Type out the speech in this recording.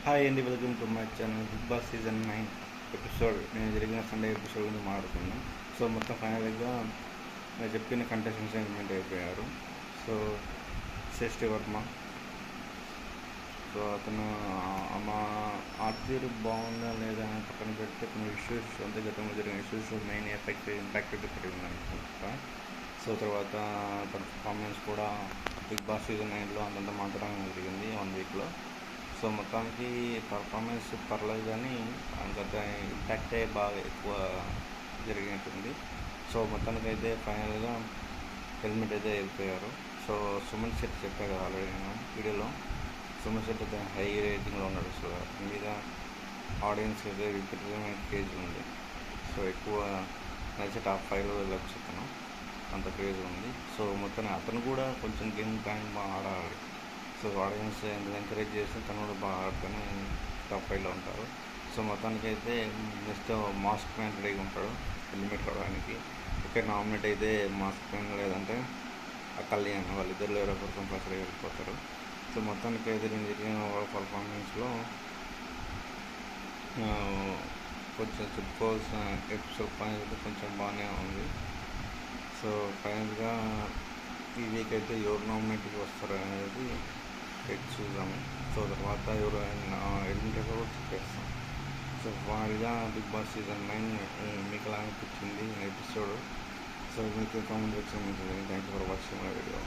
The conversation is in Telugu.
హాయ్ అండి, welcome to my channel. Bigg Boss season 9 episode నేను జరిగిన సండే ఎపిసోడ్ గురించి మాట్లాడుకున్నాం. సో మొత్తం ఫైనల్గా నేను చెప్పిన కంటెస్టెంట్స్ ఎలిమెంట్ అయిపోయారు. సో శ్రేష్ఠి వర్మ, సో అతను మా ఆర్తీరు బాగుందా లేదా అని పక్కన పెడితే కొన్ని ఇష్యూస్ అంతే గతంలో జరిగిన ఇష్యూస్ మెయిన్ ఇంపాక్ట్ పెట్టింది అనుకుంటా. సో తర్వాత తన పర్ఫార్మెన్స్ కూడా బిగ్ బాస్ సీజన్ 9లో అంతంత మాత్రం జరిగింది 1 వీక్లో. సో మొత్తానికి పర్ఫార్మెన్స్ పర్లేదు, కానీ అంత ఇంపాక్టే బాగా ఎక్కువ జరిగినట్టుంది. సో మొత్తానికి అయితే ఫైనల్గా హెల్మెట్ అయితే వెళ్ళిపోయారు. సో సుమన్ శెట్టి చెప్పా కదా ఆల్రెడీ నేను వీడియోలో. సుమన్ శెట్టి అయితే హై రేటింగ్లో ఉన్నాడు. సో అతని మీద ఆడియన్స్ అయితే విపరీతమైన క్రేజ్ ఉంది. సో ఎక్కువ నడిచే టాప్ 5లో వెళ్ళొచ్చు అతను, అంత క్రేజ్ ఉంది. సో మొత్తాన్ని అతను కూడా కొంచెం గేమ్ ప్లానింగ్ బాగా ఆడాలి. సో ఆడియన్స్ ఎంకరేజ్ చేసి తను కూడా బాగా ఆడుకొని టాప్ 5లో ఉంటారు. సో మొత్తానికి అయితే నెక్స్ట్ మాస్క్ మ్యాన్ రెడీగా ఉంటాడు హెల్మెట్ రావడానికి. ఇక్కడ నామినేట్ అయితే మాస్క్ మ్యాన్ లేదంటే కళ్యాణ్, వాళ్ళిద్దరు ఎవరో ఒకరు కంపల్సరీ వెళ్ళిపోతారు. సో మొత్తానికి అయితే నేను జరిగిన పర్ఫార్మెన్స్లో కొంచెం చెప్పుకోవాల్సిన ఎపిసోడ్ అయితే కొంచెం బాగానే ఉంది. సో ఫైనల్గా ఈ వీక్ అయితే ఎవరు నామినేట్కి వస్తారు అనేది చూద్దాము. సో తర్వాత ఎవరైనా ఎలిమినేట్ కూడా చెప్పేస్తాం. సో ఫైనల్గా బిగ్ బాస్ సీజన్ 9 మీకు ఎలా అనిపించింది ఎపిసోడ్? సో మీకు comment section thank you for watching my video.